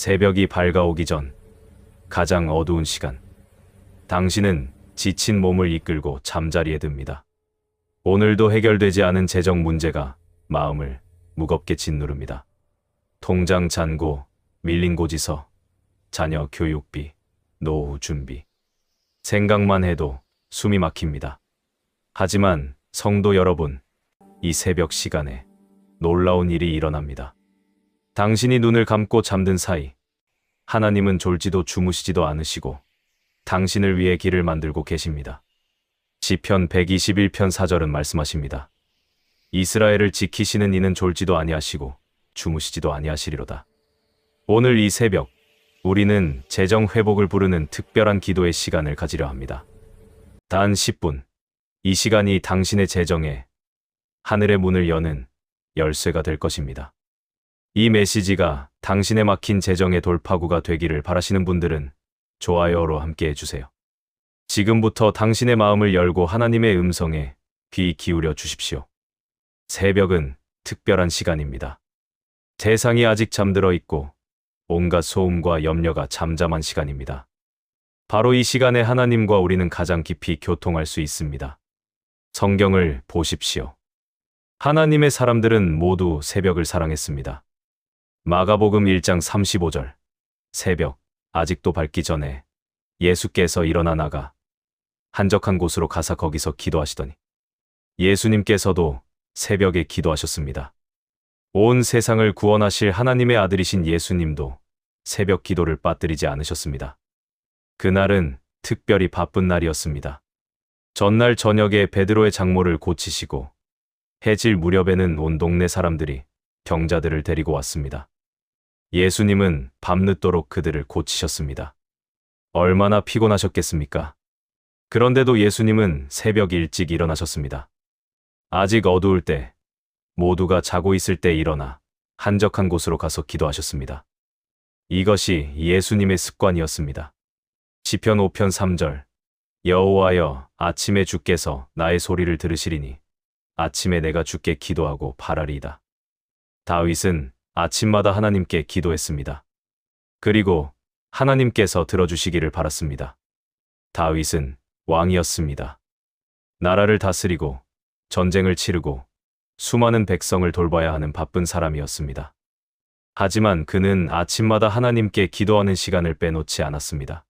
새벽이 밝아오기 전 가장 어두운 시간. 당신은 지친 몸을 이끌고 잠자리에 듭니다. 오늘도 해결되지 않은 재정 문제가 마음을 무겁게 짓누릅니다. 통장 잔고, 밀린 고지서, 자녀 교육비, 노후 준비. 생각만 해도 숨이 막힙니다. 하지만 성도 여러분, 이 새벽 시간에 놀라운 일이 일어납니다. 당신이 눈을 감고 잠든 사이 하나님은 졸지도 주무시지도 않으시고 당신을 위해 길을 만들고 계십니다. 시편 121편 4절은 말씀하십니다. 이스라엘을 지키시는 이는 졸지도 아니하시고 주무시지도 아니하시리로다. 오늘 이 새벽 우리는 재정 회복을 부르는 특별한 기도의 시간을 가지려 합니다. 단 10분, 이 시간이 당신의 재정에 하늘의 문을 여는 열쇠가 될 것입니다. 이 메시지가 당신의 막힌 재정의 돌파구가 되기를 바라시는 분들은 좋아요로 함께 해주세요. 지금부터 당신의 마음을 열고 하나님의 음성에 귀 기울여 주십시오. 새벽은 특별한 시간입니다. 세상이 아직 잠들어 있고 온갖 소음과 염려가 잠잠한 시간입니다. 바로 이 시간에 하나님과 우리는 가장 깊이 교통할 수 있습니다. 성경을 보십시오. 하나님의 사람들은 모두 새벽을 사랑했습니다. 마가복음 1장 35절. 새벽, 아직도 밝기 전에 예수께서 일어나 나가 한적한 곳으로 가사 거기서 기도하시더니 예수님께서도 새벽에 기도하셨습니다. 온 세상을 구원하실 하나님의 아들이신 예수님도 새벽 기도를 빠뜨리지 않으셨습니다. 그날은 특별히 바쁜 날이었습니다. 전날 저녁에 베드로의 장모를 고치시고 해질 무렵에는 온 동네 사람들이 병자들을 데리고 왔습니다. 예수님은 밤늦도록 그들을 고치셨습니다. 얼마나 피곤하셨겠습니까? 그런데도 예수님은 새벽 일찍 일어나셨습니다. 아직 어두울 때, 모두가 자고 있을 때 일어나 한적한 곳으로 가서 기도하셨습니다. 이것이 예수님의 습관이었습니다. 시편 5편 3절. 여호와여, 아침에 주께서 나의 소리를 들으시리니 아침에 내가 주께 기도하고 바라리이다. 다윗은 아침마다 하나님께 기도했습니다. 그리고 하나님께서 들어주시기를 바랐습니다. 다윗은 왕이었습니다. 나라를 다스리고 전쟁을 치르고 수많은 백성을 돌봐야 하는 바쁜 사람이었습니다. 하지만 그는 아침마다 하나님께 기도하는 시간을 빼놓지 않았습니다.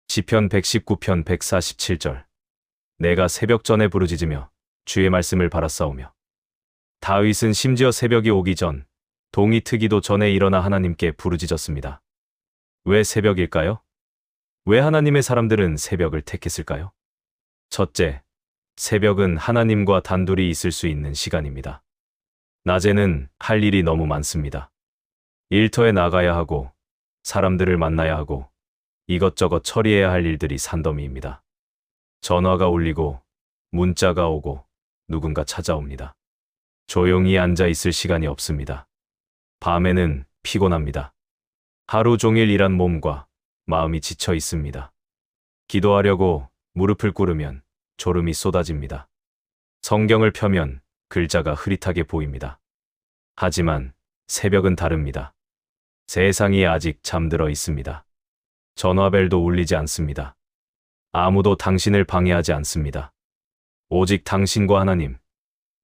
시편 119편 147절. 내가 새벽 전에 부르짖으며 주의 말씀을 바라싸우며. 다윗은 심지어 새벽이 오기 전 동이 트기도 전에 일어나 하나님께 부르짖었습니다. 왜 새벽일까요? 왜 하나님의 사람들은 새벽을 택했을까요? 첫째, 새벽은 하나님과 단둘이 있을 수 있는 시간입니다. 낮에는 할 일이 너무 많습니다. 일터에 나가야 하고 사람들을 만나야 하고 이것저것 처리해야 할 일들이 산더미입니다. 전화가 울리고 문자가 오고 누군가 찾아옵니다. 조용히 앉아 있을 시간이 없습니다. 밤에는 피곤합니다. 하루 종일 일한 몸과 마음이 지쳐 있습니다. 기도하려고 무릎을 꿇으면 졸음이 쏟아집니다. 성경을 펴면 글자가 흐릿하게 보입니다. 하지만 새벽은 다릅니다. 세상이 아직 잠들어 있습니다. 전화벨도 울리지 않습니다. 아무도 당신을 방해하지 않습니다. 오직 당신과 하나님,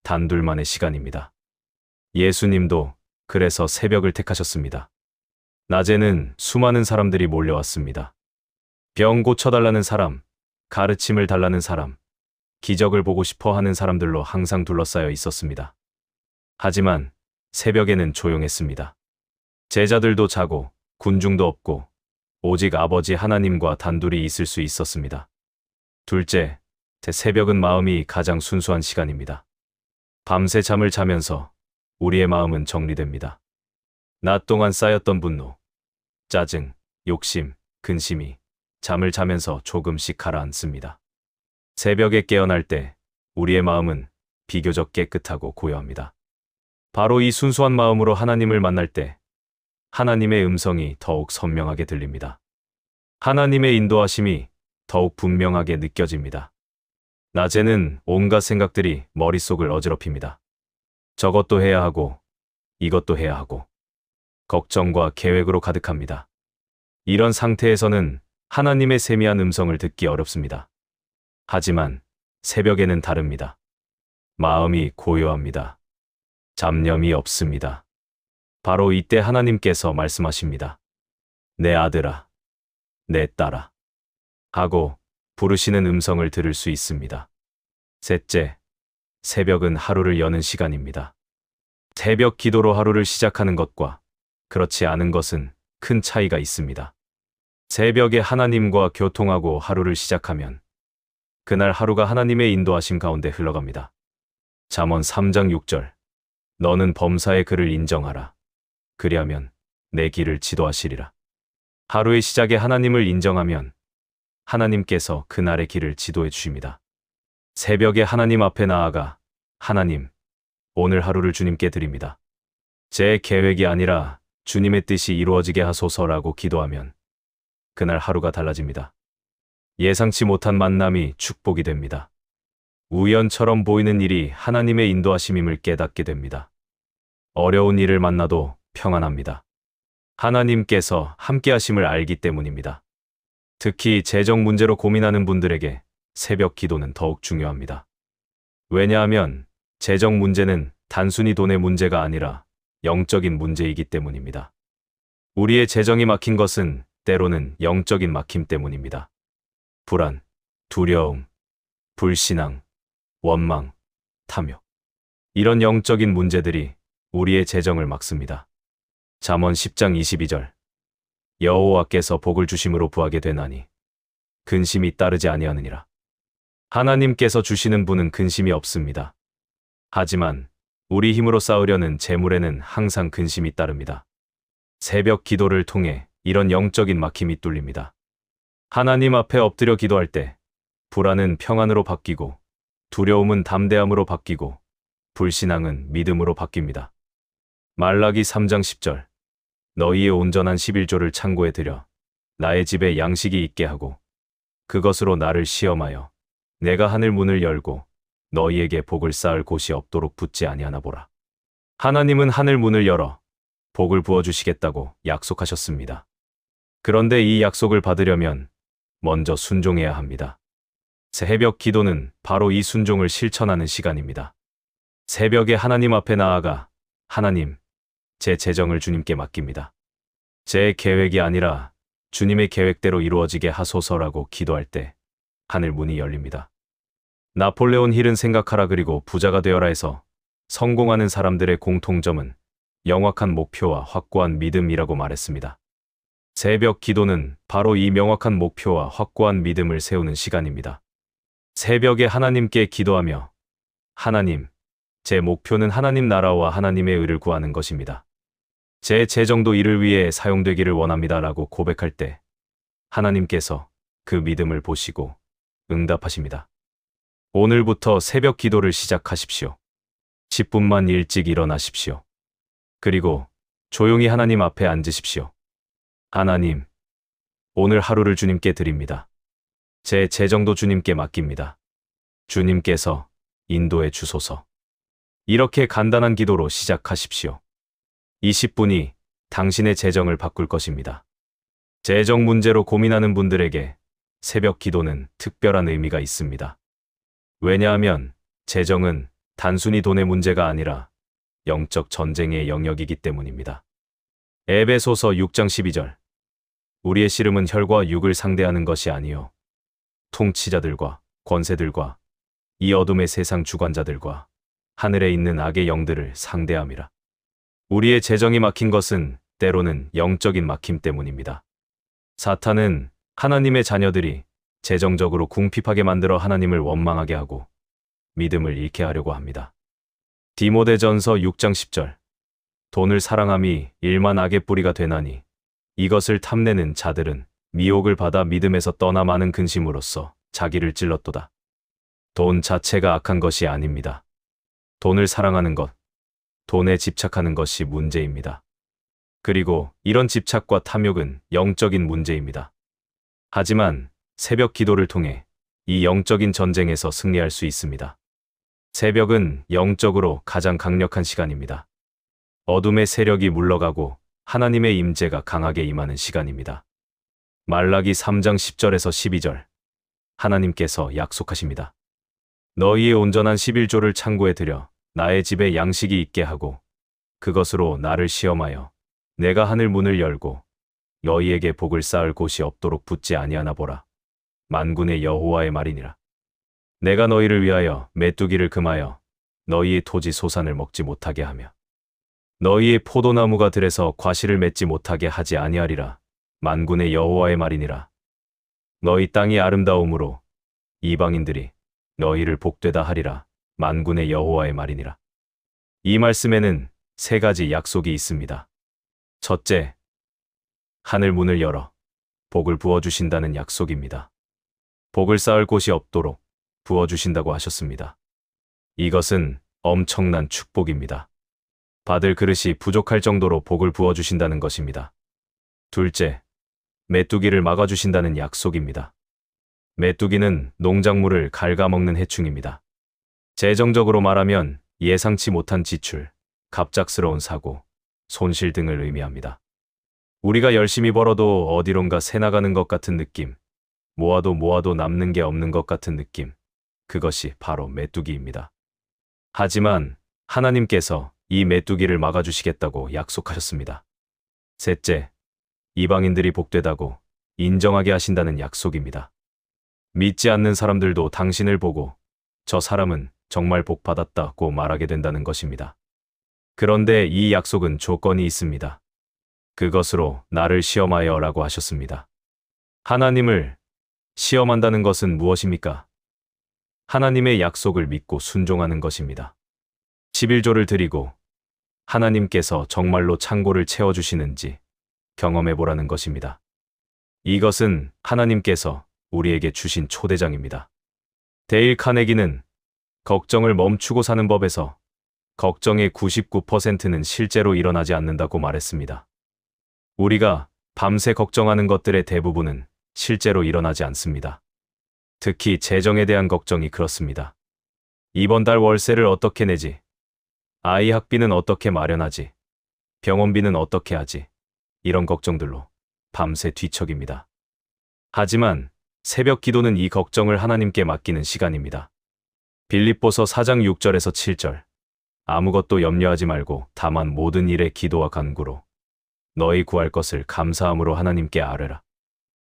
단둘만의 시간입니다. 예수님도 그래서 새벽을 택하셨습니다. 낮에는 수많은 사람들이 몰려왔습니다. 병 고쳐달라는 사람, 가르침을 달라는 사람, 기적을 보고 싶어 하는 사람들로 항상 둘러싸여 있었습니다. 하지만 새벽에는 조용했습니다. 제자들도 자고 군중도 없고 오직 아버지 하나님과 단둘이 있을 수 있었습니다. 둘째, 새벽은 마음이 가장 순수한 시간입니다. 밤새 잠을 자면서 우리의 마음은 정리됩니다. 낮 동안 쌓였던 분노, 짜증, 욕심, 근심이 잠을 자면서 조금씩 가라앉습니다. 새벽에 깨어날 때 우리의 마음은 비교적 깨끗하고 고요합니다. 바로 이 순수한 마음으로 하나님을 만날 때 하나님의 음성이 더욱 선명하게 들립니다. 하나님의 인도하심이 더욱 분명하게 느껴집니다. 낮에는 온갖 생각들이 머릿속을 어지럽힙니다. 저것도 해야 하고 이것도 해야 하고 걱정과 계획으로 가득합니다. 이런 상태에서는 하나님의 세미한 음성을 듣기 어렵습니다. 하지만 새벽에는 다릅니다. 마음이 고요합니다. 잡념이 없습니다. 바로 이때 하나님께서 말씀하십니다. 내 아들아, 내 딸아 하고 부르시는 음성을 들을 수 있습니다. 셋째, 새벽은 하루를 여는 시간입니다. 새벽 기도로 하루를 시작하는 것과 그렇지 않은 것은 큰 차이가 있습니다. 새벽에 하나님과 교통하고 하루를 시작하면 그날 하루가 하나님의 인도하심 가운데 흘러갑니다. 잠언 3장 6절. 너는 범사의 그를 인정하라. 그리하면 내 길을 지도하시리라. 하루의 시작에 하나님을 인정하면 하나님께서 그날의 길을 지도해 주십니다. 새벽에 하나님 앞에 나아가 하나님, 오늘 하루를 주님께 드립니다. 제 계획이 아니라 주님의 뜻이 이루어지게 하소서라고 기도하면 그날 하루가 달라집니다. 예상치 못한 만남이 축복이 됩니다. 우연처럼 보이는 일이 하나님의 인도하심임을 깨닫게 됩니다. 어려운 일을 만나도 평안합니다. 하나님께서 함께하심을 알기 때문입니다. 특히 재정 문제로 고민하는 분들에게 새벽 기도는 더욱 중요합니다. 왜냐하면 재정 문제는 단순히 돈의 문제가 아니라 영적인 문제이기 때문입니다. 우리의 재정이 막힌 것은 때로는 영적인 막힘 때문입니다. 불안, 두려움, 불신앙, 원망, 탐욕. 이런 영적인 문제들이 우리의 재정을 막습니다. 잠언 10장 22절. 여호와께서 복을 주심으로 부하게 되나니 근심이 따르지 아니하느니라. 하나님께서 주시는 분은 근심이 없습니다. 하지만 우리 힘으로 쌓으려는 재물에는 항상 근심이 따릅니다. 새벽 기도를 통해 이런 영적인 막힘이 뚫립니다. 하나님 앞에 엎드려 기도할 때 불안은 평안으로 바뀌고 두려움은 담대함으로 바뀌고 불신앙은 믿음으로 바뀝니다. 말라기 3장 10절. 너희의 온전한 11조를 창고에 들여 나의 집에 양식이 있게 하고 그것으로 나를 시험하여 내가 하늘 문을 열고 너희에게 복을 쌓을 곳이 없도록 붙지 아니하나 보라. 하나님은 하늘 문을 열어 복을 부어주시겠다고 약속하셨습니다. 그런데 이 약속을 받으려면 먼저 순종해야 합니다. 새벽 기도는 바로 이 순종을 실천하는 시간입니다. 새벽에 하나님 앞에 나아가 하나님, 제 재정을 주님께 맡깁니다. 제 계획이 아니라 주님의 계획대로 이루어지게 하소서라고 기도할 때 하늘 문이 열립니다. 나폴레온 힐은 생각하라 그리고 부자가 되어라 해서 성공하는 사람들의 공통점은 명확한 목표와 확고한 믿음이라고 말했습니다. 새벽 기도는 바로 이 명확한 목표와 확고한 믿음을 세우는 시간입니다. 새벽에 하나님께 기도하며 하나님, 제 목표는 하나님 나라와 하나님의 의를 구하는 것입니다. 제 재정도 이를 위해 사용되기를 원합니다라고 고백할 때 하나님께서 그 믿음을 보시고 응답하십니다. 오늘부터 새벽 기도를 시작하십시오. 10분만 일찍 일어나십시오. 그리고 조용히 하나님 앞에 앉으십시오. 하나님, 오늘 하루를 주님께 드립니다. 제 재정도 주님께 맡깁니다. 주님께서 인도해 주소서. 이렇게 간단한 기도로 시작하십시오. 20분이 당신의 재정을 바꿀 것입니다. 재정 문제로 고민하는 분들에게 새벽 기도는 특별한 의미가 있습니다. 왜냐하면 재정은 단순히 돈의 문제가 아니라 영적 전쟁의 영역이기 때문입니다. 에베소서 6장 12절. 우리의 씨름은 혈과 육을 상대하는 것이 아니요 통치자들과 권세들과 이 어둠의 세상 주관자들과 하늘에 있는 악의 영들을 상대함이라. 우리의 재정이 막힌 것은 때로는 영적인 막힘 때문입니다. 사탄은 하나님의 자녀들이 재정적으로 궁핍하게 만들어 하나님을 원망하게 하고 믿음을 잃게 하려고 합니다. 디모데전서 6장 10절. 돈을 사랑함이 일만 악의 뿌리가 되나니 이것을 탐내는 자들은 미혹을 받아 믿음에서 떠나 많은 근심으로써 자기를 찔렀도다. 돈 자체가 악한 것이 아닙니다. 돈을 사랑하는 것, 돈에 집착하는 것이 문제입니다. 그리고 이런 집착과 탐욕은 영적인 문제입니다. 하지만 새벽 기도를 통해 이 영적인 전쟁에서 승리할 수 있습니다. 새벽은 영적으로 가장 강력한 시간입니다. 어둠의 세력이 물러가고 하나님의 임재가 강하게 임하는 시간입니다. 말라기 3장 10절에서 12절. 하나님께서 약속하십니다. 너희의 온전한 11조를 창고에 들여 나의 집에 양식이 있게 하고 그것으로 나를 시험하여 내가 하늘 문을 열고 너희에게 복을 쌓을 곳이 없도록 붙지 아니하나 보라. 만군의 여호와의 말이니라. 내가 너희를 위하여 메뚜기를 금하여 너희의 토지 소산을 먹지 못하게 하며 너희의 포도나무가 들에서 과실을 맺지 못하게 하지 아니하리라. 만군의 여호와의 말이니라. 너희 땅이 아름다움으로 이방인들이 너희를 복되다 하리라. 만군의 여호와의 말이니라. 이 말씀에는 세 가지 약속이 있습니다. 첫째, 하늘 문을 열어 복을 부어주신다는 약속입니다. 복을 쌓을 곳이 없도록 부어주신다고 하셨습니다. 이것은 엄청난 축복입니다. 받을 그릇이 부족할 정도로 복을 부어주신다는 것입니다. 둘째, 메뚜기를 막아주신다는 약속입니다. 메뚜기는 농작물을 갉아먹는 해충입니다. 재정적으로 말하면 예상치 못한 지출, 갑작스러운 사고, 손실 등을 의미합니다. 우리가 열심히 벌어도 어디론가 새나가는 것 같은 느낌, 모아도 남는 게 없는 것 같은 느낌, 그것이 바로 메뚜기입니다. 하지만 하나님께서 이 메뚜기를 막아주시겠다고 약속하셨습니다. 셋째, 이방인들이 복되다고 인정하게 하신다는 약속입니다. 믿지 않는 사람들도 당신을 보고 저 사람은 정말 복받았다고 말하게 된다는 것입니다. 그런데 이 약속은 조건이 있습니다. 그것으로 나를 시험하여 라고 하셨습니다. 하나님을 시험한다는 것은 무엇입니까? 하나님의 약속을 믿고 순종하는 것입니다. 11조를 드리고 하나님께서 정말로 창고를 채워주시는지 경험해보라는 것입니다. 이것은 하나님께서 우리에게 주신 초대장입니다. 데일 카네기는 걱정을 멈추고 사는 법에서 걱정의 99%는 실제로 일어나지 않는다고 말했습니다. 우리가 밤새 걱정하는 것들의 대부분은 실제로 일어나지 않습니다. 특히 재정에 대한 걱정이 그렇습니다. 이번 달 월세를 어떻게 내지? 아이 학비는 어떻게 마련하지? 병원비는 어떻게 하지? 이런 걱정들로 밤새 뒤척입니다. 하지만 새벽 기도는 이 걱정을 하나님께 맡기는 시간입니다. 빌립보서 4장 6절에서 7절. 아무것도 염려하지 말고 다만 모든 일에 기도와 간구로 너희 구할 것을 감사함으로 하나님께 아뢰라.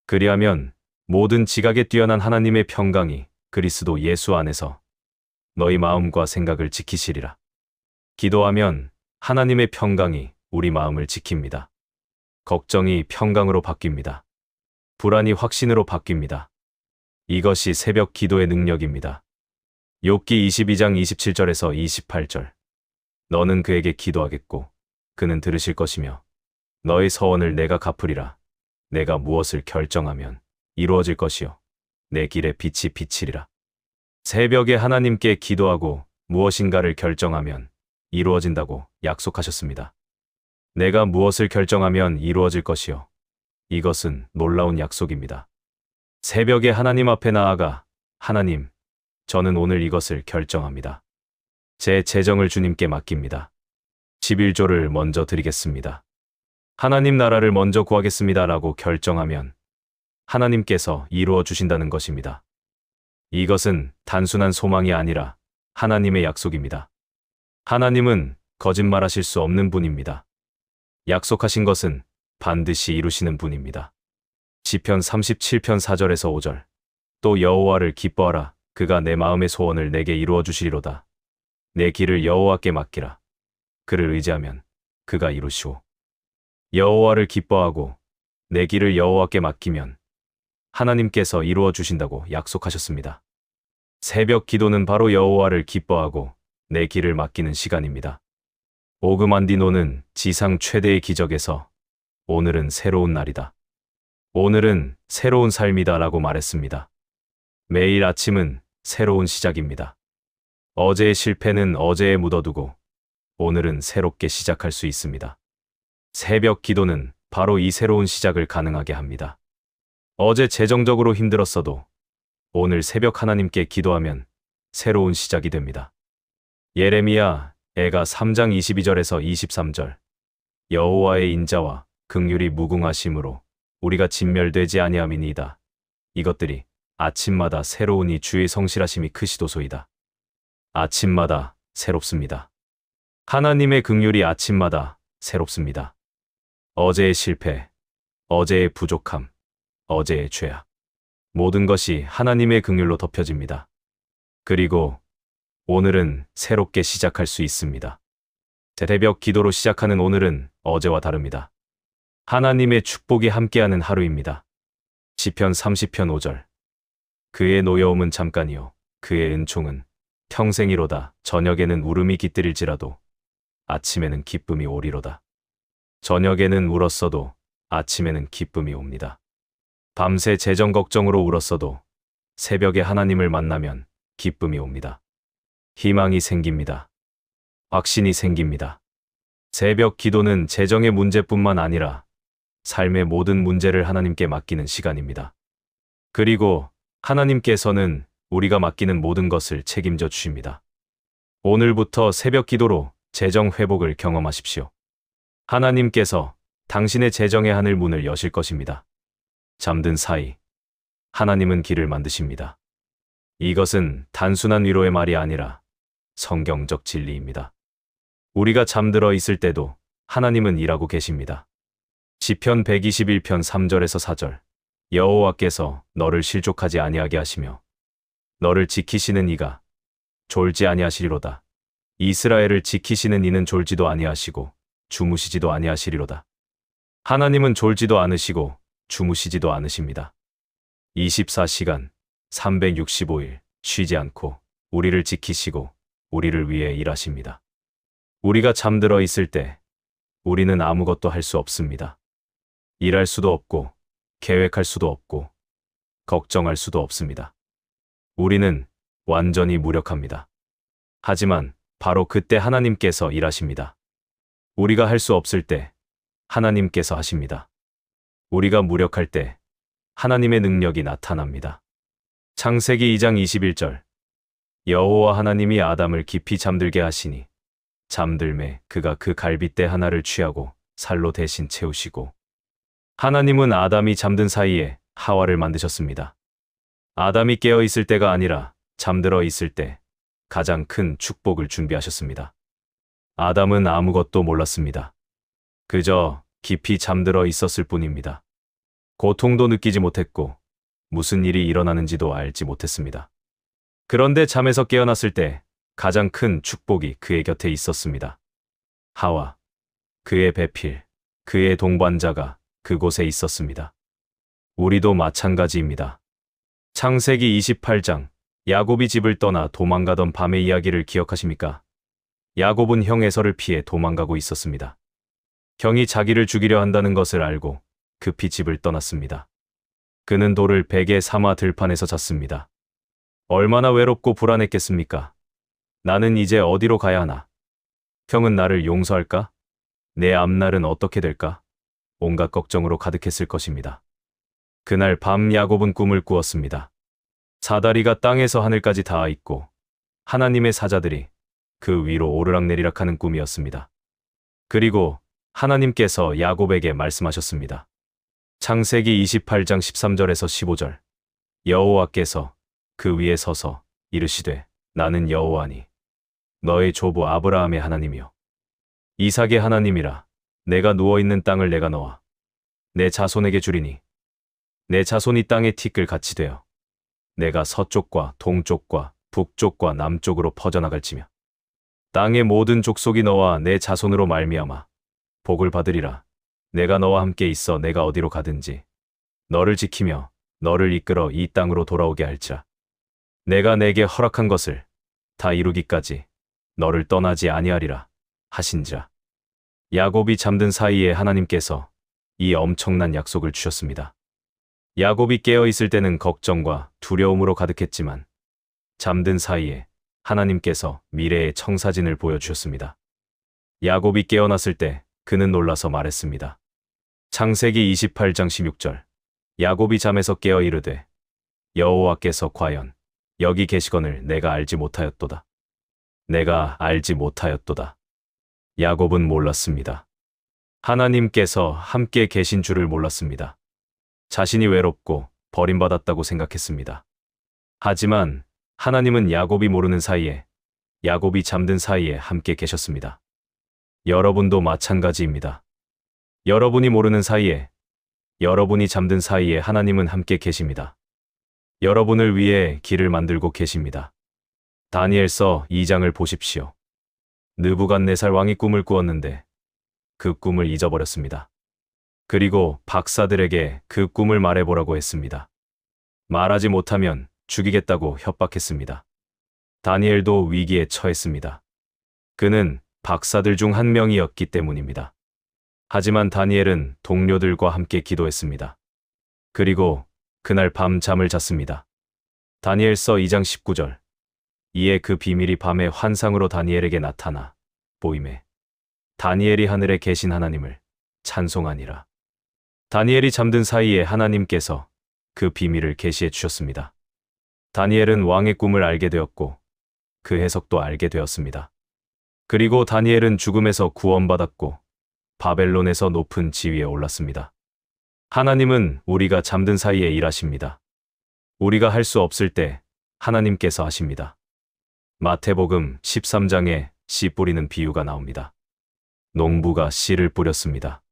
그리하면 모든 지각에 뛰어난 하나님의 평강이 그리스도 예수 안에서 너희 마음과 생각을 지키시리라. 기도하면 하나님의 평강이 우리 마음을 지킵니다. 걱정이 평강으로 바뀝니다. 불안이 확신으로 바뀝니다. 이것이 새벽 기도의 능력입니다. 욥기 22장 27절에서 28절. 너는 그에게 기도하겠고 그는 들으실 것이며 너의 서원을 내가 갚으리라. 내가 무엇을 결정하면 이루어질 것이요 내 길에 빛이 비치리라. 새벽에 하나님께 기도하고 무엇인가를 결정하면 이루어진다고 약속하셨습니다. 내가 무엇을 결정하면 이루어질 것이요. 이것은 놀라운 약속입니다. 새벽에 하나님 앞에 나아가 하나님, 저는 오늘 이것을 결정합니다. 제 재정을 주님께 맡깁니다. 11조를 먼저 드리겠습니다. 하나님 나라를 먼저 구하겠습니다. 라고 결정하면 하나님께서 이루어 주신다는 것입니다. 이것은 단순한 소망이 아니라 하나님의 약속입니다. 하나님은 거짓말하실 수 없는 분입니다. 약속하신 것은 반드시 이루시는 분입니다. 시편 37편 4절에서 5절. 또 여호와를 기뻐하라. 그가 내 마음의 소원을 내게 이루어 주시리로다. 내 길을 여호와께 맡기라. 그를 의지하면 그가 이루시오. 여호와를 기뻐하고 내 길을 여호와께 맡기면 하나님께서 이루어 주신다고 약속하셨습니다. 새벽 기도는 바로 여호와를 기뻐하고 내 길을 맡기는 시간입니다. 오그만디노는 지상 최대의 기적에서 오늘은 새로운 날이다. 오늘은 새로운 삶이다 라고 말했습니다. 매일 아침은 새로운 시작입니다. 어제의 실패는 어제에 묻어두고 오늘은 새롭게 시작할 수 있습니다. 새벽 기도는 바로 이 새로운 시작을 가능하게 합니다. 어제 재정적으로 힘들었어도 오늘 새벽 하나님께 기도하면 새로운 시작이 됩니다. 예레미야 애가 3장 22절에서 23절. 여호와의 인자와 긍휼이 무궁하심으로 우리가 진멸되지 아니함이니이다. 이것들이 아침마다 새로우니 주의 성실하심이 크시도소이다. 아침마다 새롭습니다. 하나님의 긍휼이 아침마다 새롭습니다. 어제의 실패, 어제의 부족함, 어제의 죄악, 모든 것이 하나님의 긍휼로 덮여집니다. 그리고 오늘은 새롭게 시작할 수 있습니다. 새벽 기도로 시작하는 오늘은 어제와 다릅니다. 하나님의 축복이 함께하는 하루입니다. 시편 30편 5절. 그의 노여움은 잠깐이요 그의 은총은 평생이로다. 저녁에는 울음이 깃들일지라도 아침에는 기쁨이 오리로다. 저녁에는 울었어도 아침에는 기쁨이 옵니다. 밤새 재정 걱정으로 울었어도 새벽에 하나님을 만나면 기쁨이 옵니다. 희망이 생깁니다. 확신이 생깁니다. 새벽 기도는 재정의 문제뿐만 아니라 삶의 모든 문제를 하나님께 맡기는 시간입니다. 그리고 하나님께서는 우리가 맡기는 모든 것을 책임져 주십니다. 오늘부터 새벽 기도로 재정 회복을 경험하십시오. 하나님께서 당신의 재정의 하늘 문을 여실 것입니다. 잠든 사이 하나님은 길을 만드십니다. 이것은 단순한 위로의 말이 아니라 성경적 진리입니다. 우리가 잠들어 있을 때도 하나님은 일하고 계십니다. 시편 121편 3절에서 4절. 여호와께서 너를 실족하지 아니하게 하시며 너를 지키시는 이가 졸지 아니하시리로다. 이스라엘을 지키시는 이는 졸지도 아니하시고 주무시지도 아니하시리로다. 하나님은 졸지도 않으시고 주무시지도 않으십니다. 24시간 365일 쉬지 않고 우리를 지키시고 우리를 위해 일하십니다. 우리가 잠들어 있을 때 우리는 아무것도 할 수 없습니다. 일할 수도 없고 계획할 수도 없고 걱정할 수도 없습니다. 우리는 완전히 무력합니다. 하지만 바로 그때 하나님께서 일하십니다. 우리가 할 수 없을 때 하나님께서 하십니다. 우리가 무력할 때 하나님의 능력이 나타납니다. 창세기 2장 21절. 여호와 하나님이 아담을 깊이 잠들게 하시니 잠들매 그가 그 갈빗대 하나를 취하고 살로 대신 채우시고. 하나님은 아담이 잠든 사이에 하와를 만드셨습니다. 아담이 깨어 있을 때가 아니라 잠들어 있을 때 가장 큰 축복을 준비하셨습니다. 아담은 아무것도 몰랐습니다. 그저 깊이 잠들어 있었을 뿐입니다. 고통도 느끼지 못했고 무슨 일이 일어나는지도 알지 못했습니다. 그런데 잠에서 깨어났을 때 가장 큰 축복이 그의 곁에 있었습니다. 하와, 그의 배필, 그의 동반자가 그곳에 있었습니다. 우리도 마찬가지입니다. 창세기 28장. 야곱이 집을 떠나 도망가던 밤의 이야기를 기억하십니까? 야곱은 형 에서를 피해 도망가고 있었습니다. 형이 자기를 죽이려 한다는 것을 알고 급히 집을 떠났습니다. 그는 돌을 베개 삼아 들판에서 잤습니다. 얼마나 외롭고 불안했겠습니까? 나는 이제 어디로 가야 하나? 형은 나를 용서할까? 내 앞날은 어떻게 될까? 온갖 걱정으로 가득했을 것입니다. 그날 밤 야곱은 꿈을 꾸었습니다. 사다리가 땅에서 하늘까지 닿아 있고 하나님의 사자들이 그 위로 오르락내리락 하는 꿈이었습니다. 그리고 하나님께서 야곱에게 말씀하셨습니다. 창세기 28장 13절에서 15절. 여호와께서 그 위에 서서 이르시되 나는 여호와니 너의 조부 아브라함의 하나님이요 이삭의 하나님이라. 내가 누워있는 땅을 내가 너와 내 자손에게 주리니 내 자손이 땅의 티끌 같이 되어 내가 서쪽과 동쪽과 북쪽과 남쪽으로 퍼져나갈지며 땅의 모든 족속이 너와 내 자손으로 말미암아 복을 받으리라. 내가 너와 함께 있어 내가 어디로 가든지 너를 지키며 너를 이끌어 이 땅으로 돌아오게 할지라. 내가 내게 허락한 것을 다 이루기까지 너를 떠나지 아니하리라 하신지라. 야곱이 잠든 사이에 하나님께서 이 엄청난 약속을 주셨습니다. 야곱이 깨어 있을 때는 걱정과 두려움으로 가득했지만 잠든 사이에 하나님께서 미래의 청사진을 보여주셨습니다. 야곱이 깨어났을 때 그는 놀라서 말했습니다. 창세기 28장 16절. 야곱이 잠에서 깨어 이르되 여호와께서 과연 여기 계시거늘 내가 알지 못하였도다. 내가 알지 못하였도다. 야곱은 몰랐습니다. 하나님께서 함께 계신 줄을 몰랐습니다. 자신이 외롭고 버림받았다고 생각했습니다. 하지만 하나님은 야곱이 모르는 사이에, 야곱이 잠든 사이에 함께 계셨습니다. 여러분도 마찬가지입니다. 여러분이 모르는 사이에, 여러분이 잠든 사이에 하나님은 함께 계십니다. 여러분을 위해 길을 만들고 계십니다. 다니엘서 2장을 보십시오. 느부갓네살 왕이 꿈을 꾸었는데 그 꿈을 잊어버렸습니다. 그리고 박사들에게 그 꿈을 말해보라고 했습니다. 말하지 못하면 죽이겠다고 협박했습니다. 다니엘도 위기에 처했습니다. 그는 박사들 중 한 명이었기 때문입니다. 하지만 다니엘은 동료들과 함께 기도했습니다. 그리고 그날 밤 잠을 잤습니다. 다니엘서 2장 19절. 이에 그 비밀이 밤에 환상으로 다니엘에게 나타나 보이매 다니엘이 하늘에 계신 하나님을 찬송하니라. 다니엘이 잠든 사이에 하나님께서 그 비밀을 계시해 주셨습니다. 다니엘은 왕의 꿈을 알게 되었고 그 해석도 알게 되었습니다. 그리고 다니엘은 죽음에서 구원받았고 바벨론에서 높은 지위에 올랐습니다. 하나님은 우리가 잠든 사이에 일하십니다. 우리가 할 수 없을 때 하나님께서 하십니다. 마태복음 13장에 씨 뿌리는 비유가 나옵니다. 농부가 씨를 뿌렸습니다.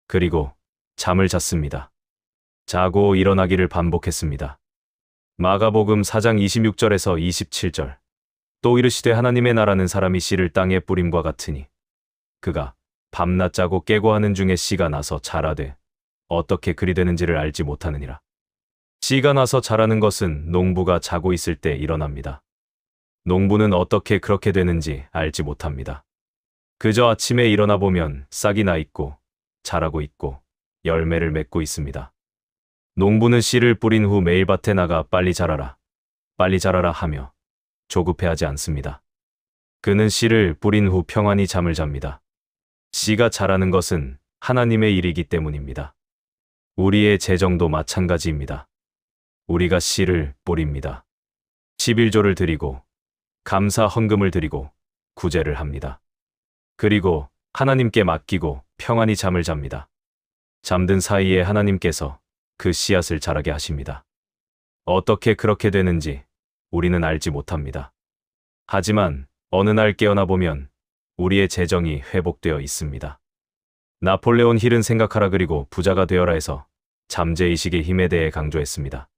그리고 잠을 잤습니다. 자고 일어나기를 반복했습니다. 마가복음 4장 26절에서 27절. 또 이르시되 하나님의 나라는 사람이 씨를 땅에 뿌림과 같으니 그가 밤낮 자고 깨고 하는 중에 씨가 나서 자라되 어떻게 그리 되는지를 알지 못하느니라. 씨가 나서 자라는 것은 농부가 자고 있을 때 일어납니다. 농부는 어떻게 그렇게 되는지 알지 못합니다. 그저 아침에 일어나 보면 싹이 나 있고 자라고 있고 열매를 맺고 있습니다. 농부는 씨를 뿌린 후 매일 밭에 나가 빨리 자라라 하며 조급해하지 않습니다. 그는 씨를 뿌린 후 평안히 잠을 잡니다. 씨가 자라는 것은 하나님의 일이기 때문입니다. 우리의 재정도 마찬가지입니다. 우리가 씨를 뿌립니다. 11조를 드리고 감사 헌금을 드리고 구제를 합니다. 그리고 하나님께 맡기고 평안히 잠을 잡니다. 잠든 사이에 하나님께서 그 씨앗을 자라게 하십니다. 어떻게 그렇게 되는지 우리는 알지 못합니다. 하지만 어느 날 깨어나 보면 우리의 재정이 회복되어 있습니다. 나폴레온 힐은 생각하라 그리고 부자가 되어라 해서 잠재의식의 힘에 대해 강조했습니다.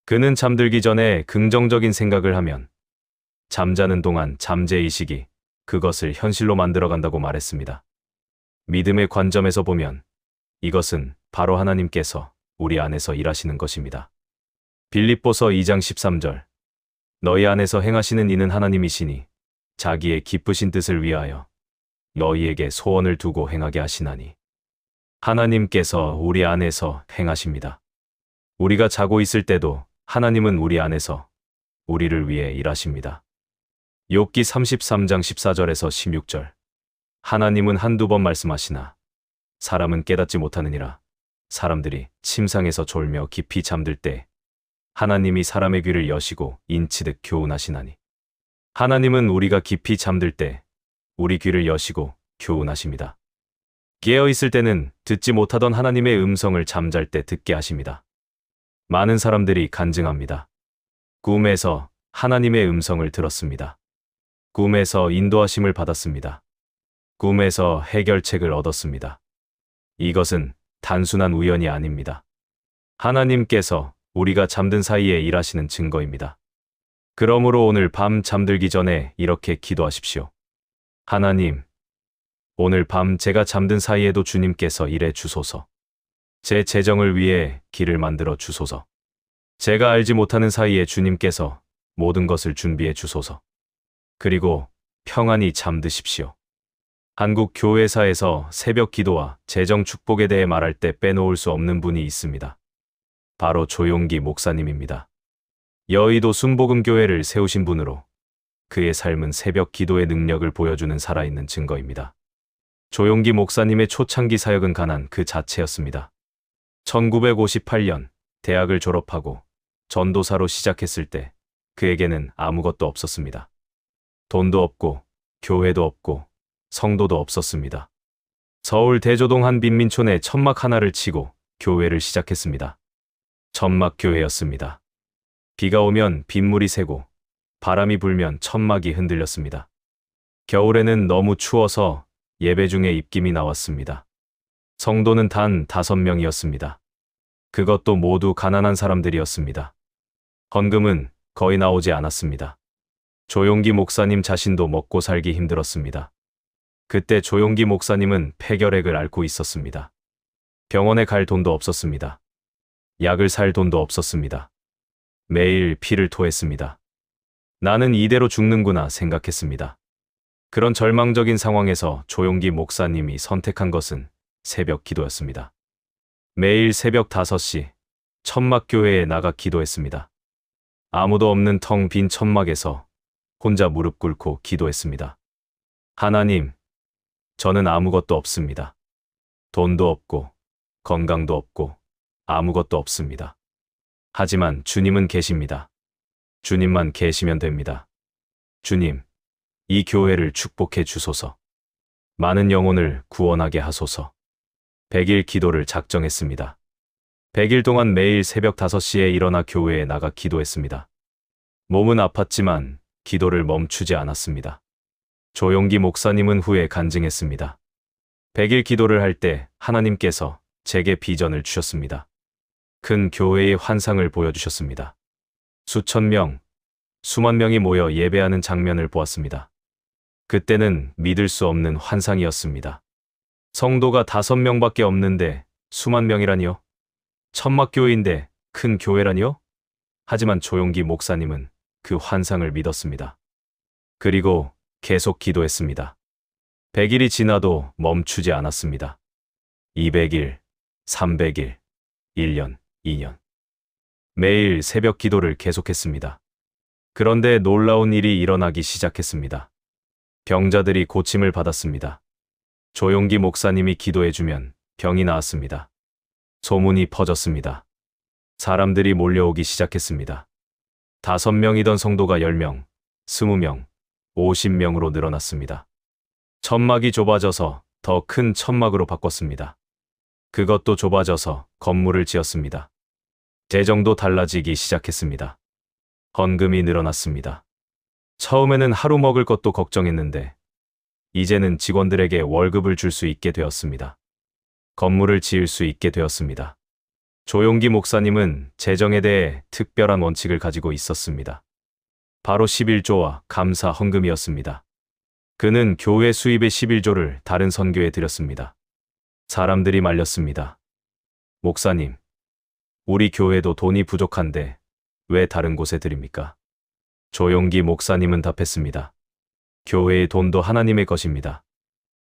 그는 잠들기 전에 긍정적인 생각을 하면 잠자는 동안 잠재의식이 그것을 현실로 만들어간다고 말했습니다. 믿음의 관점에서 보면 이것은 바로 하나님께서 우리 안에서 일하시는 것입니다. 빌립보서 2장 13절. 너희 안에서 행하시는 이는 하나님이시니 자기의 기쁘신 뜻을 위하여 너희에게 소원을 두고 행하게 하시나니. 하나님께서 우리 안에서 행하십니다. 우리가 자고 있을 때도 하나님은 우리 안에서 우리를 위해 일하십니다. 욥기 33장 14절에서 16절. 하나님은 한두 번 말씀하시나 사람은 깨닫지 못하느니라. 사람들이 침상에서 졸며 깊이 잠들 때 하나님이 사람의 귀를 여시고 인치듯 교훈하시나니. 하나님은 우리가 깊이 잠들 때 우리 귀를 여시고 교훈하십니다. 깨어있을 때는 듣지 못하던 하나님의 음성을 잠잘 때 듣게 하십니다. 많은 사람들이 간증합니다. 꿈에서 하나님의 음성을 들었습니다. 꿈에서 인도하심을 받았습니다. 꿈에서 해결책을 얻었습니다. 이것은 단순한 우연이 아닙니다. 하나님께서 우리가 잠든 사이에 일하시는 증거입니다. 그러므로 오늘 밤 잠들기 전에 이렇게 기도하십시오. 하나님, 오늘 밤 제가 잠든 사이에도 주님께서 일해 주소서. 제 재정을 위해 길을 만들어 주소서. 제가 알지 못하는 사이에 주님께서 모든 것을 준비해 주소서. 그리고 평안히 잠드십시오. 한국 교회사에서 새벽 기도와 재정 축복에 대해 말할 때 빼놓을 수 없는 분이 있습니다. 바로 조용기 목사님입니다. 여의도 순복음교회를 세우신 분으로 그의 삶은 새벽 기도의 능력을 보여주는 살아있는 증거입니다. 조용기 목사님의 초창기 사역은 가난 그 자체였습니다. 1958년 대학을 졸업하고 전도사로 시작했을 때 그에게는 아무것도 없었습니다. 돈도 없고 교회도 없고 성도도 없었습니다. 서울 대조동 한 빈민촌에 천막 하나를 치고 교회를 시작했습니다. 천막 교회였습니다. 비가 오면 빗물이 새고 바람이 불면 천막이 흔들렸습니다. 겨울에는 너무 추워서 예배 중에 입김이 나왔습니다. 성도는 단 5명이었습니다. 그것도 모두 가난한 사람들이었습니다. 헌금은 거의 나오지 않았습니다. 조용기 목사님 자신도 먹고 살기 힘들었습니다. 그때 조용기 목사님은 폐결핵을 앓고 있었습니다. 병원에 갈 돈도 없었습니다. 약을 살 돈도 없었습니다. 매일 피를 토했습니다. 나는 이대로 죽는구나 생각했습니다. 그런 절망적인 상황에서 조용기 목사님이 선택한 것은 새벽 기도였습니다. 매일 새벽 5시 천막교회에 나가 기도했습니다. 아무도 없는 텅 빈 천막에서 혼자 무릎 꿇고 기도했습니다. 하나님, 저는 아무것도 없습니다. 돈도 없고 건강도 없고 아무것도 없습니다. 하지만 주님은 계십니다. 주님만 계시면 됩니다. 주님, 이 교회를 축복해 주소서. 많은 영혼을 구원하게 하소서. 100일 기도를 작정했습니다. 100일 동안 매일 새벽 5시에 일어나 교회에 나가 기도했습니다. 몸은 아팠지만 기도를 멈추지 않았습니다. 조용기 목사님은 후에 간증했습니다. 100일 기도를 할 때 하나님께서 제게 비전을 주셨습니다. 큰 교회의 환상을 보여주셨습니다. 수천 명, 수만 명이 모여 예배하는 장면을 보았습니다. 그때는 믿을 수 없는 환상이었습니다. 성도가 5명밖에 없는데 수만 명이라니요? 천막교회인데 큰 교회라니요? 하지만 조용기 목사님은 그 환상을 믿었습니다. 그리고 계속 기도했습니다. 100일이 지나도 멈추지 않았습니다. 200일, 300일, 1년, 2년. 매일 새벽 기도를 계속했습니다. 그런데 놀라운 일이 일어나기 시작했습니다. 병자들이 고침을 받았습니다. 조용기 목사님이 기도해주면 병이 나았습니다. 소문이 퍼졌습니다. 사람들이 몰려오기 시작했습니다. 5명이던 성도가 10명, 20명, 50명으로 늘어났습니다. 천막이 좁아져서 더 큰 천막으로 바꿨습니다. 그것도 좁아져서 건물을 지었습니다. 재정도 달라지기 시작했습니다. 헌금이 늘어났습니다. 처음에는 하루 먹을 것도 걱정했는데 이제는 직원들에게 월급을 줄 수 있게 되었습니다. 건물을 지을 수 있게 되었습니다. 조용기 목사님은 재정에 대해 특별한 원칙을 가지고 있었습니다. 바로 11조와 감사 헌금이었습니다. 그는 교회 수입의 11조를 다른 선교에 드렸습니다. 사람들이 말렸습니다. 목사님, 우리 교회도 돈이 부족한데 왜 다른 곳에 드립니까? 조용기 목사님은 답했습니다. 교회의 돈도 하나님의 것입니다.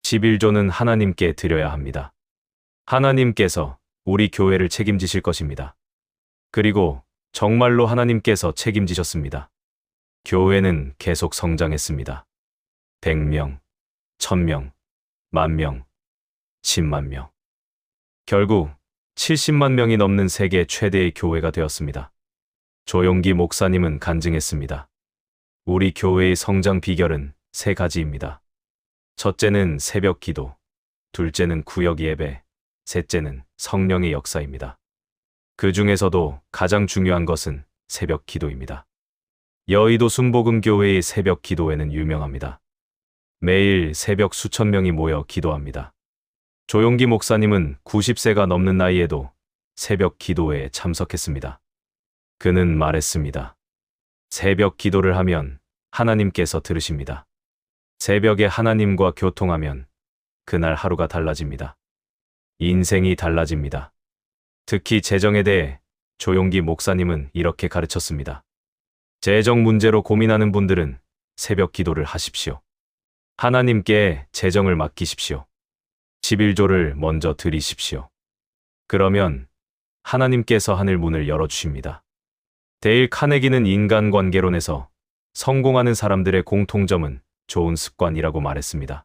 11조는 하나님께 드려야 합니다. 하나님께서 우리 교회를 책임지실 것입니다. 그리고 정말로 하나님께서 책임지셨습니다. 교회는 계속 성장했습니다. 100명, 1000명, 10,000명, 10만 명. 결국 70만 명이 넘는 세계 최대의 교회가 되었습니다. 조용기 목사님은 간증했습니다. 우리 교회의 성장 비결은 3가지입니다. 첫째는 새벽 기도, 둘째는 구역 예배, 셋째는 성령의 역사입니다. 그 중에서도 가장 중요한 것은 새벽 기도입니다. 여의도 순복음교회의 새벽 기도회는 유명합니다. 매일 새벽 수천 명이 모여 기도합니다. 조용기 목사님은 90세가 넘는 나이에도 새벽 기도회에 참석했습니다. 그는 말했습니다. 새벽 기도를 하면 하나님께서 들으십니다. 새벽에 하나님과 교통하면 그날 하루가 달라집니다. 인생이 달라집니다. 특히 재정에 대해 조용기 목사님은 이렇게 가르쳤습니다. 재정 문제로 고민하는 분들은 새벽 기도를 하십시오. 하나님께 재정을 맡기십시오. 11조를 먼저 드리십시오. 그러면 하나님께서 하늘 문을 열어주십니다. 데일 카네기는 인간관계론에서 성공하는 사람들의 공통점은 좋은 습관이라고 말했습니다.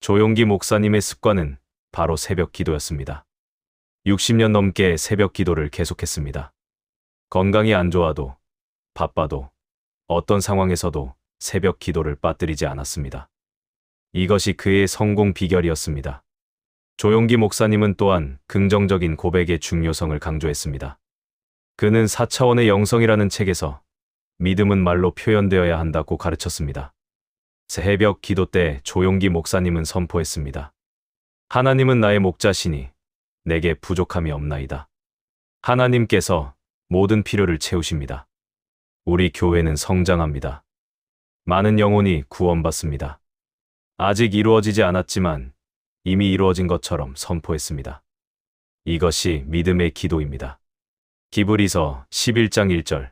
조용기 목사님의 습관은 바로 새벽 기도였습니다. 60년 넘게 새벽 기도를 계속했습니다. 건강이 안 좋아도 바빠도 어떤 상황에서도 새벽 기도를 빠뜨리지 않았습니다. 이것이 그의 성공 비결이었습니다. 조용기 목사님은 또한 긍정적인 고백의 중요성을 강조했습니다. 그는 4차원의 영성이라는 책에서 믿음은 말로 표현되어야 한다고 가르쳤습니다. 새벽 기도 때 조용기 목사님은 선포했습니다. 하나님은 나의 목자시니 내게 부족함이 없나이다. 하나님께서 모든 필요를 채우십니다. 우리 교회는 성장합니다. 많은 영혼이 구원받습니다. 아직 이루어지지 않았지만 이미 이루어진 것처럼 선포했습니다. 이것이 믿음의 기도입니다. 기브리서 11장 1절.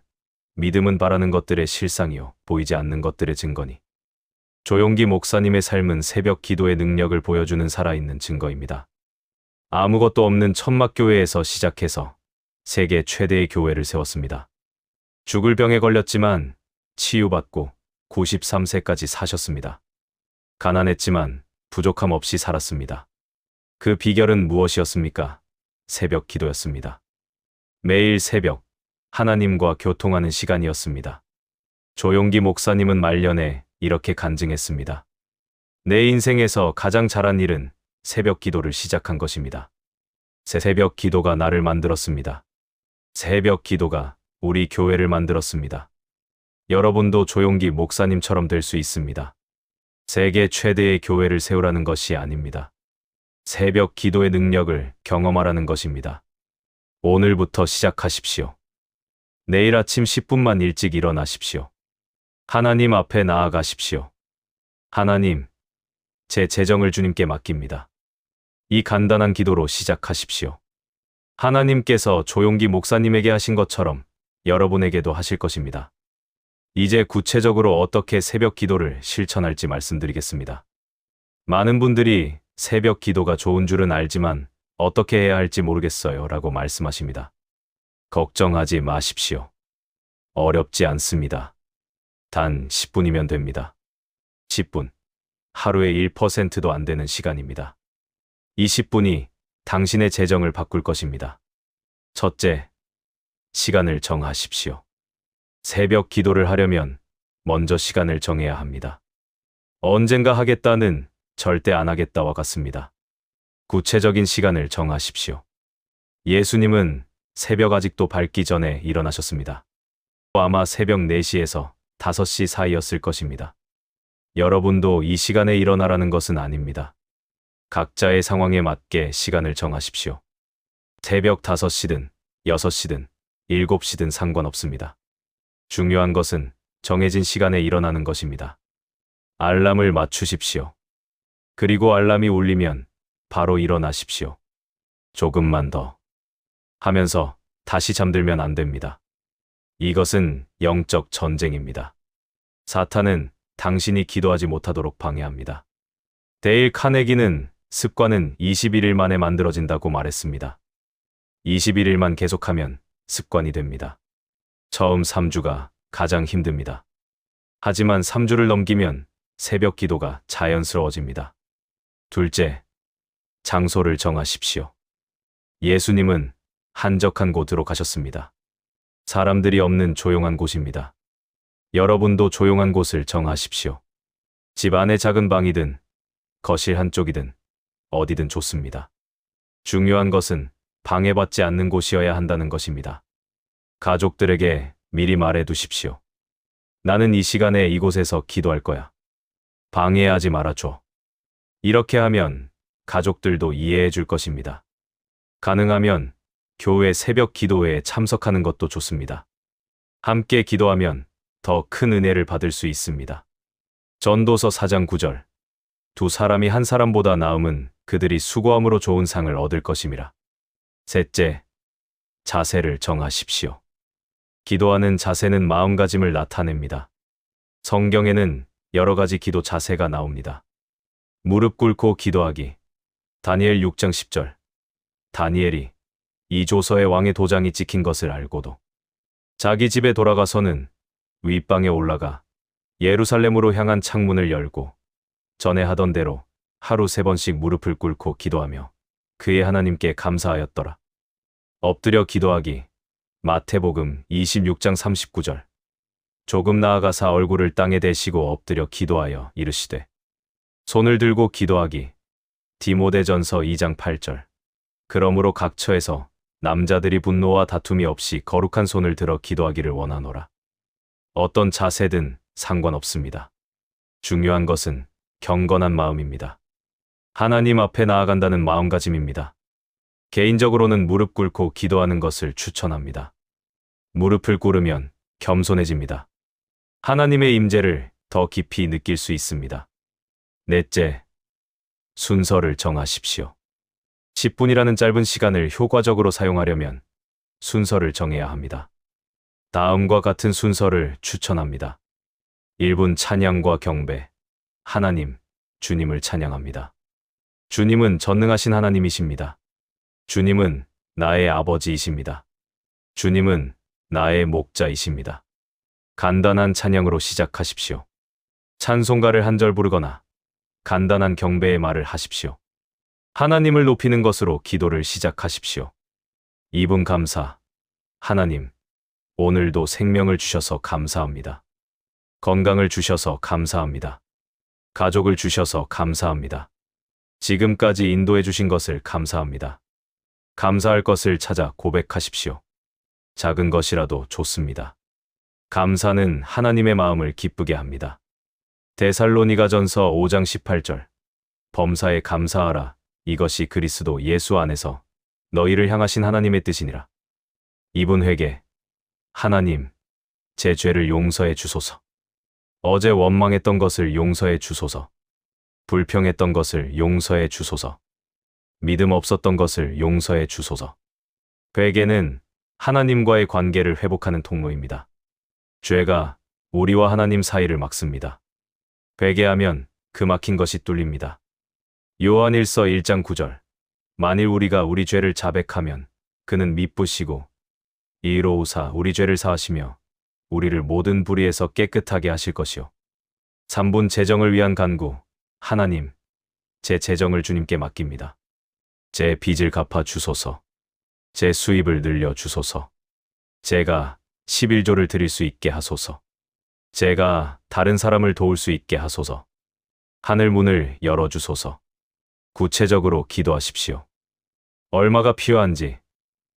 믿음은 바라는 것들의 실상이요 보이지 않는 것들의 증거니. 조용기 목사님의 삶은 새벽 기도의 능력을 보여주는 살아있는 증거입니다. 아무것도 없는 천막교회에서 시작해서 세계 최대의 교회를 세웠습니다. 죽을 병에 걸렸지만 치유받고 93세까지 사셨습니다. 가난했지만 부족함 없이 살았습니다. 그 비결은 무엇이었습니까? 새벽 기도였습니다. 매일 새벽 하나님과 교통하는 시간이었습니다. 조용기 목사님은 말년에 이렇게 간증했습니다. 내 인생에서 가장 잘한 일은 새벽 기도를 시작한 것입니다. 새벽 기도가 나를 만들었습니다. 새벽 기도가 우리 교회를 만들었습니다. 여러분도 조용기 목사님처럼 될 수 있습니다. 세계 최대의 교회를 세우라는 것이 아닙니다. 새벽 기도의 능력을 경험하라는 것입니다. 오늘부터 시작하십시오. 내일 아침 10분만 일찍 일어나십시오. 하나님 앞에 나아가십시오. 하나님, 제 재정을 주님께 맡깁니다. 이 간단한 기도로 시작하십시오. 하나님께서 조용기 목사님에게 하신 것처럼 여러분에게도 하실 것입니다. 이제 구체적으로 어떻게 새벽 기도를 실천할지 말씀드리겠습니다. 많은 분들이 새벽 기도가 좋은 줄은 알지만 어떻게 해야 할지 모르겠어요 라고 말씀하십니다. 걱정하지 마십시오. 어렵지 않습니다. 단 10분이면 됩니다. 10분. 하루의 1%도 안 되는 시간입니다. 20분이 당신의 재정을 바꿀 것입니다. 첫째, 시간을 정하십시오. 새벽 기도를 하려면 먼저 시간을 정해야 합니다. 언젠가 하겠다는 절대 안 하겠다와 같습니다. 구체적인 시간을 정하십시오. 예수님은 새벽 아직도 밝기 전에 일어나셨습니다. 아마 새벽 4시에서 5시 사이였을 것입니다. 여러분도 이 시간에 일어나라는 것은 아닙니다. 각자의 상황에 맞게 시간을 정하십시오. 새벽 5시든 6시든 7시든 상관없습니다. 중요한 것은 정해진 시간에 일어나는 것입니다. 알람을 맞추십시오. 그리고 알람이 울리면 바로 일어나십시오. 조금만 더 하면서 다시 잠들면 안 됩니다. 이것은 영적 전쟁입니다. 사탄은 당신이 기도하지 못하도록 방해합니다. 데일 카네기는 습관은 21일 만에 만들어진다고 말했습니다. 21일만 계속하면 습관이 됩니다. 처음 3주가 가장 힘듭니다. 하지만 3주를 넘기면 새벽 기도가 자연스러워집니다. 둘째, 장소를 정하십시오. 예수님은 한적한 곳으로 가셨습니다. 사람들이 없는 조용한 곳입니다. 여러분도 조용한 곳을 정하십시오. 집 안의 작은 방이든 거실 한쪽이든 어디든 좋습니다. 중요한 것은 방해받지 않는 곳이어야 한다는 것입니다. 가족들에게 미리 말해 두십시오. 나는 이 시간에 이곳에서 기도할 거야. 방해하지 말아줘. 이렇게 하면 가족들도 이해해 줄 것입니다. 가능하면 교회 새벽 기도회에 참석하는 것도 좋습니다. 함께 기도하면 더 큰 은혜를 받을 수 있습니다. 전도서 4장 9절. 두 사람이 한 사람보다 나음은 그들이 수고함으로 좋은 상을 얻을 것임이라. 셋째, 자세를 정하십시오. 기도하는 자세는 마음가짐을 나타냅니다. 성경에는 여러 가지 기도 자세가 나옵니다. 무릎 꿇고 기도하기. 다니엘 6장 10절. 다니엘이 이 조서의 왕의 도장이 찍힌 것을 알고도 자기 집에 돌아가서는 윗방에 올라가 예루살렘으로 향한 창문을 열고 전에 하던 대로 하루 3번씩 무릎을 꿇고 기도하며 그의 하나님께 감사하였더라. 엎드려 기도하기. 마태복음 26장 39절. 조금 나아가사 얼굴을 땅에 대시고 엎드려 기도하여 이르시되 손을 들고 기도하기. 디모데전서 2장 8절. 그러므로 각 처에서 남자들이 분노와 다툼이 없이 거룩한 손을 들어 기도하기를 원하노라. 어떤 자세든 상관없습니다. 중요한 것은 경건한 마음입니다. 하나님 앞에 나아간다는 마음가짐입니다. 개인적으로는 무릎 꿇고 기도하는 것을 추천합니다. 무릎을 꿇으면 겸손해집니다. 하나님의 임재를 더 깊이 느낄 수 있습니다. 넷째, 순서를 정하십시오. 10분이라는 짧은 시간을 효과적으로 사용하려면 순서를 정해야 합니다. 다음과 같은 순서를 추천합니다. 1분 찬양과 경배. 하나님, 주님을 찬양합니다. 주님은 전능하신 하나님이십니다. 주님은 나의 아버지이십니다. 주님은 나의 목자이십니다. 간단한 찬양으로 시작하십시오. 찬송가를 한 절 부르거나 간단한 경배의 말을 하십시오. 하나님을 높이는 것으로 기도를 시작하십시오. 2분 감사. 하나님, 오늘도 생명을 주셔서 감사합니다. 건강을 주셔서 감사합니다. 가족을 주셔서 감사합니다. 지금까지 인도해 주신 것을 감사합니다. 감사할 것을 찾아 고백하십시오. 작은 것이라도 좋습니다. 감사는 하나님의 마음을 기쁘게 합니다. 데살로니가전서 5장 18절. 범사에 감사하라. 이것이 그리스도 예수 안에서 너희를 향하신 하나님의 뜻이니라. 2분 회개. 하나님, 제 죄를 용서해 주소서. 어제 원망했던 것을 용서해 주소서. 불평했던 것을 용서해 주소서. 믿음 없었던 것을 용서해 주소서. 회개는 하나님과의 관계를 회복하는 통로입니다. 죄가 우리와 하나님 사이를 막습니다. 회개하면 그 막힌 것이 뚫립니다. 요한일서 1장 9절. 만일 우리가 우리 죄를 자백하면 그는 미쁘시고 이로우사 우리 죄를 사하시며 우리를 모든 불의에서 깨끗하게 하실 것이요. 3분 재정을 위한 간구. 하나님, 제 재정을 주님께 맡깁니다. 제 빚을 갚아 주소서. 제 수입을 늘려 주소서. 제가 11조를 드릴 수 있게 하소서. 제가 다른 사람을 도울 수 있게 하소서. 하늘 문을 열어주소서. 구체적으로 기도하십시오. 얼마가 필요한지,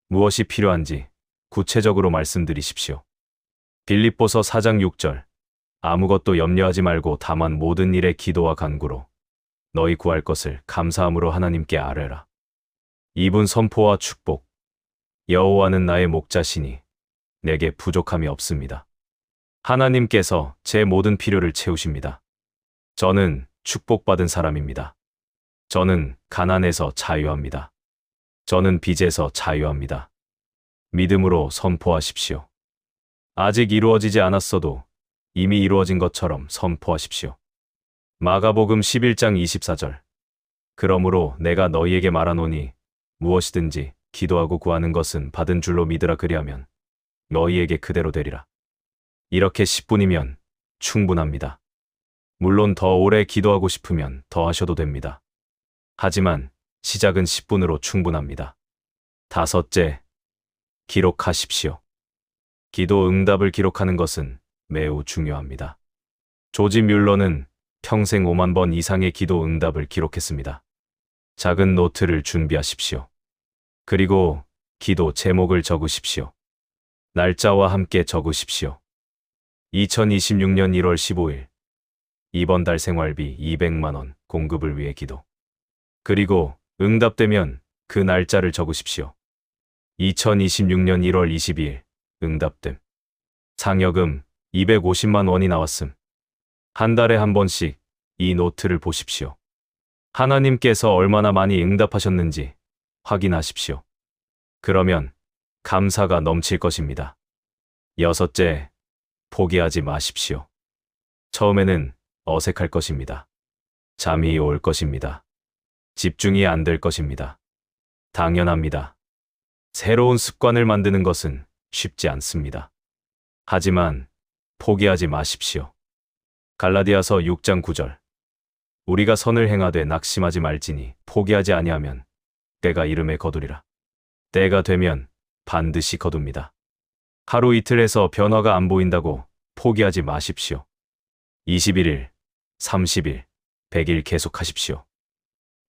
무엇이 필요한지 구체적으로 말씀드리십시오. 빌립보서 4장 6절. 아무것도 염려하지 말고 다만 모든 일에 기도와 간구로 너희 구할 것을 감사함으로 하나님께 아뢰라. 2분 선포와 축복. 여호와는 나의 목자시니 내게 부족함이 없습니다. 하나님께서 제 모든 필요를 채우십니다. 저는 축복받은 사람입니다. 저는 가난에서 자유합니다. 저는 빚에서 자유합니다. 믿음으로 선포하십시오. 아직 이루어지지 않았어도 이미 이루어진 것처럼 선포하십시오. 마가복음 11장 24절. 그러므로 내가 너희에게 말하노니 무엇이든지 기도하고 구하는 것은 받은 줄로 믿으라. 그리하면 너희에게 그대로 되리라. 이렇게 10분이면 충분합니다. 물론 더 오래 기도하고 싶으면 더 하셔도 됩니다. 하지만 시작은 10분으로 충분합니다. 다섯째, 기록하십시오. 기도 응답을 기록하는 것은 매우 중요합니다. 조지 뮬러는 평생 5만 번 이상의 기도 응답을 기록했습니다. 작은 노트를 준비하십시오. 그리고 기도 제목을 적으십시오. 날짜와 함께 적으십시오. 2026년 1월 15일. 이번 달 생활비 200만 원 공급을 위해 기도. 그리고 응답되면 그 날짜를 적으십시오. 2026년 1월 22일. 응답됨. 상여금 250만 원이 나왔음. 한 달에 한 번씩 이 노트를 보십시오. 하나님께서 얼마나 많이 응답하셨는지 확인하십시오. 그러면 감사가 넘칠 것입니다. 여섯째, 포기하지 마십시오. 처음에는 어색할 것입니다. 잠이 올 것입니다. 집중이 안 될 것입니다. 당연합니다. 새로운 습관을 만드는 것은 쉽지 않습니다. 하지만 포기하지 마십시오. 갈라디아서 6장 9절. 우리가 선을 행하되 낙심하지 말지니 포기하지 아니하면 때가 이름에 거두리라. 때가 되면 반드시 거둡니다. 하루 이틀 해서 변화가 안 보인다고 포기하지 마십시오. 21일, 30일, 100일 계속하십시오.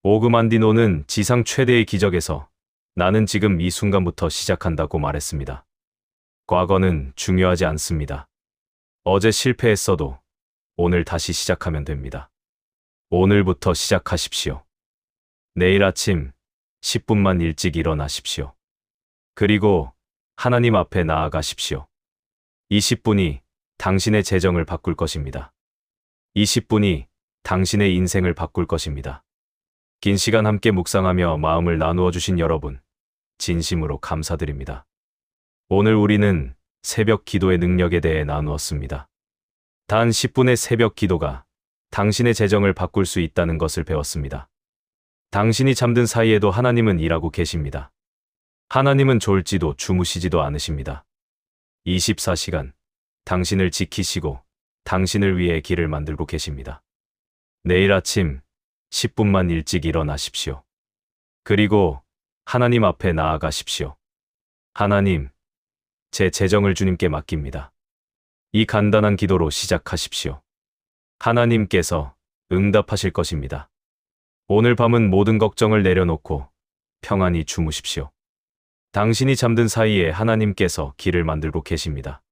오그만디노는 지상 최대의 기적에서 나는 지금 이 순간부터 시작한다고 말했습니다. 과거는 중요하지 않습니다. 어제 실패했어도 오늘 다시 시작하면 됩니다. 오늘부터 시작하십시오. 내일 아침 10분만 일찍 일어나십시오. 그리고 하나님 앞에 나아가십시오. 20분이 당신의 재정을 바꿀 것입니다. 20분이 당신의 인생을 바꿀 것입니다. 긴 시간 함께 묵상하며 마음을 나누어 주신 여러분, 진심으로 감사드립니다. 오늘 우리는 새벽 기도의 능력에 대해 나누었습니다. 단 10분의 새벽 기도가 당신의 재정을 바꿀 수 있다는 것을 배웠습니다. 당신이 잠든 사이에도 하나님은 일하고 계십니다. 하나님은 졸지도 주무시지도 않으십니다. 24시간 당신을 지키시고 당신을 위해 길을 만들고 계십니다. 내일 아침 10분만 일찍 일어나십시오. 그리고 하나님 앞에 나아가십시오. 하나님, 제 재정을 주님께 맡깁니다. 이 간단한 기도로 시작하십시오. 하나님께서 응답하실 것입니다. 오늘 밤은 모든 걱정을 내려놓고 평안히 주무십시오. 당신이 잠든 사이에 하나님께서 길을 만들고 계십니다.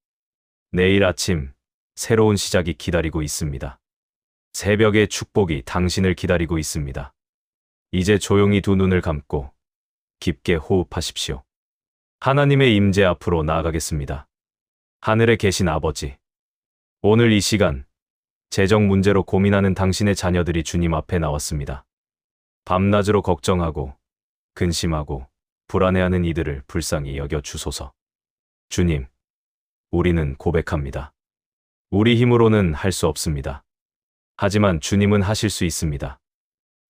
내일 아침 새로운 시작이 기다리고 있습니다. 새벽의 축복이 당신을 기다리고 있습니다. 이제 조용히 두 눈을 감고 깊게 호흡하십시오. 하나님의 임재 앞으로 나아가겠습니다. 하늘에 계신 아버지, 오늘 이 시간 재정 문제로 고민하는 당신의 자녀들이 주님 앞에 나왔습니다. 밤낮으로 걱정하고 근심하고 불안해하는 이들을 불쌍히 여겨 주소서. 주님, 우리는 고백합니다. 우리 힘으로는 할 수 없습니다. 하지만 주님은 하실 수 있습니다.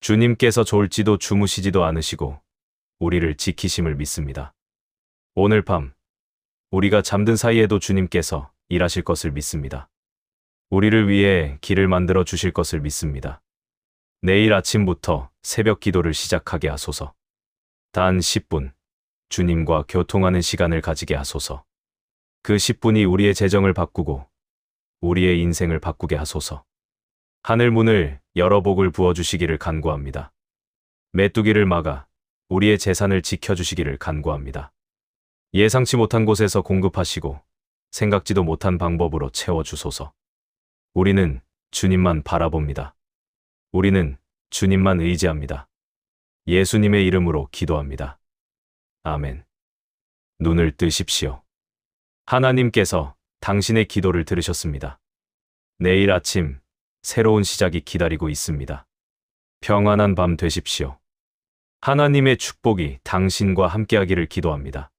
주님께서 졸지도 주무시지도 않으시고 우리를 지키심을 믿습니다. 오늘 밤 우리가 잠든 사이에도 주님께서 일하실 것을 믿습니다. 우리를 위해 길을 만들어 주실 것을 믿습니다. 내일 아침부터 새벽 기도를 시작하게 하소서. 단 10분 주님과 교통하는 시간을 가지게 하소서. 그 10분이 우리의 재정을 바꾸고 우리의 인생을 바꾸게 하소서. 하늘 문을 열어 복을 부어주시기를 간구합니다. 메뚜기를 막아 우리의 재산을 지켜주시기를 간구합니다. 예상치 못한 곳에서 공급하시고 생각지도 못한 방법으로 채워주소서. 우리는 주님만 바라봅니다. 우리는 주님만 의지합니다. 예수님의 이름으로 기도합니다. 아멘. 눈을 뜨십시오. 하나님께서 당신의 기도를 들으셨습니다. 내일 아침 새로운 시작이 기다리고 있습니다. 평안한 밤 되십시오. 하나님의 축복이 당신과 함께하기를 기도합니다.